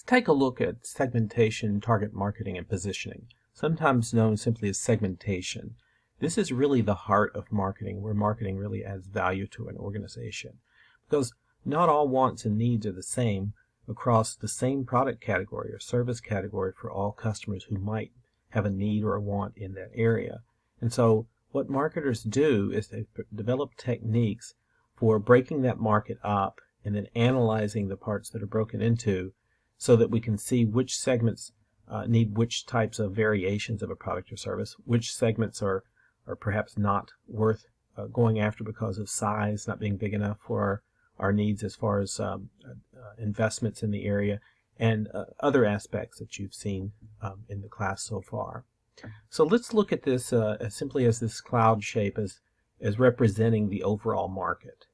Let's take a look at segmentation, target marketing, and positioning, sometimes known simply as segmentation. This is really the heart of marketing, where marketing really adds value to an organization. Because not all wants and needs are the same across the same product category or service category for all customers who might have a need or a want in that area. And so what marketers do is they develop techniques for breaking that market up and then analyzing the parts that are broken into so that we can see which segments need which types of variations of a product or service, which segments are perhaps not worth going after because of size, not being big enough for our needs as far as investments in the area, and other aspects that you've seen in the class so far. So let's look at this as simply as this cloud shape as representing the overall market.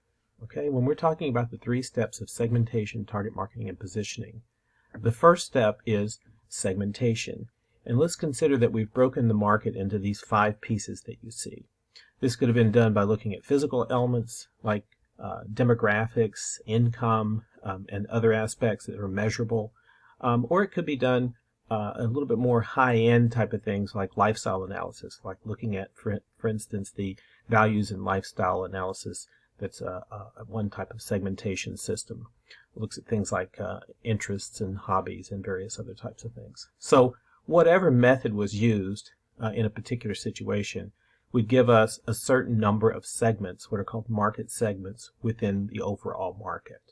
Okay, when we're talking about the 3 steps of segmentation, target marketing, and positioning, the first step is segmentation. And let's consider that we've broken the market into these 5 pieces that you see. This could have been done by looking at physical elements like demographics, income, and other aspects that are measurable. Or it could be done a little bit more high-end type of things like lifestyle analysis, like looking at, for instance, the values and lifestyle analysis. That's one type of segmentation system. It looks at things like interests and hobbies and various other types of things. So whatever method was used in a particular situation would give us a certain number of segments, what are called market segments, within the overall market.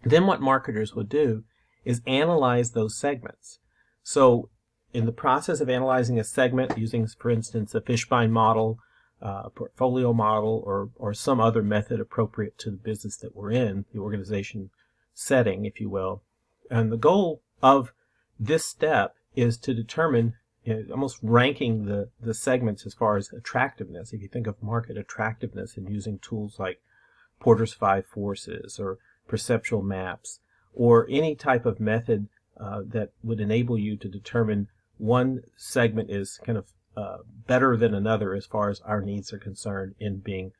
Then what marketers would do is analyze those segments. So in the process of analyzing a segment using, for instance, a fishbone model, a portfolio model, or some other method appropriate to the business that we're in, the organization setting, if you will. And the goal of this step is to determine, almost ranking the segments as far as attractiveness. If you think of market attractiveness and using tools like Porter's 5 forces or perceptual maps, or any type of method that would enable you to determine one segment is kind of better than another as far as our needs are concerned in being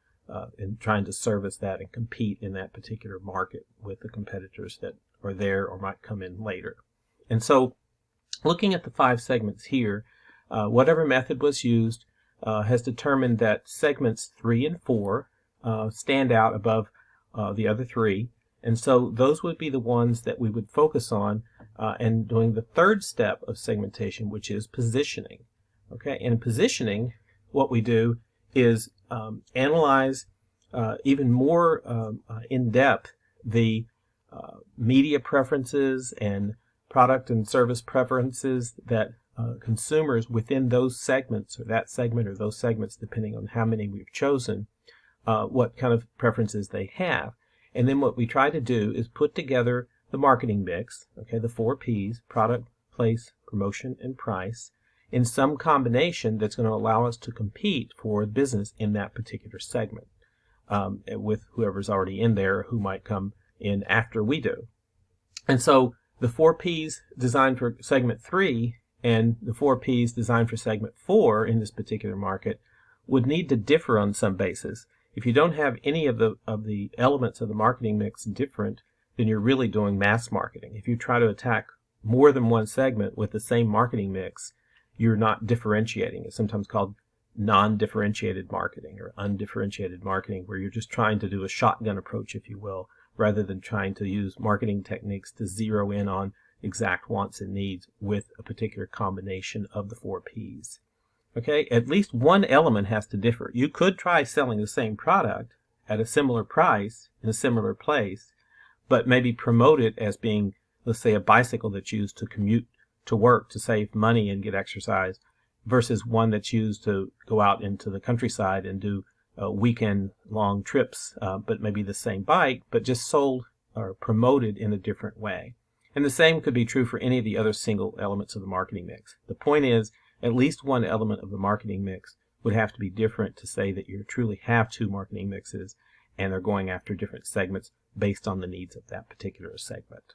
in trying to service that and compete in that particular market with the competitors that are there or might come in later. And so looking at the 5 segments here, whatever method was used has determined that segments 3 and 4 stand out above the other 3. And so those would be the ones that we would focus on and doing the 3rd step of segmentation, which is positioning. Okay, in positioning, what we do is analyze even more in depth the media preferences and product and service preferences that consumers within those segments, or that segment or those segments, depending on how many we've chosen, what kind of preferences they have. And then what we try to do is put together the marketing mix, okay, the 4 P's, product, place, promotion, and price, in some combination that's going to allow us to compete for business in that particular segment with whoever's already in there, who might come in after we do. And so the 4 P's designed for segment 3 and the 4 P's designed for segment 4 in this particular market would need to differ on some basis. If you don't have any of the elements of the marketing mix different, then you're really doing mass marketing. If you try to attack more than one segment with the same marketing mix, you're not differentiating. It's sometimes called non-differentiated marketing or undifferentiated marketing, where you're just trying to do a shotgun approach, if you will, rather than trying to use marketing techniques to zero in on exact wants and needs with a particular combination of the 4 P's. Okay, at least one element has to differ. You could try selling the same product at a similar price in a similar place, but maybe promote it as being, let's say, a bicycle that's used to commute to work to save money and get exercise, versus one that's used to go out into the countryside and do weekend-long trips, but maybe the same bike, but just sold or promoted in a different way. And the same could be true for any of the other single elements of the marketing mix. The point is, at least one element of the marketing mix would have to be different to say that you truly have 2 marketing mixes and they're going after different segments based on the needs of that particular segment.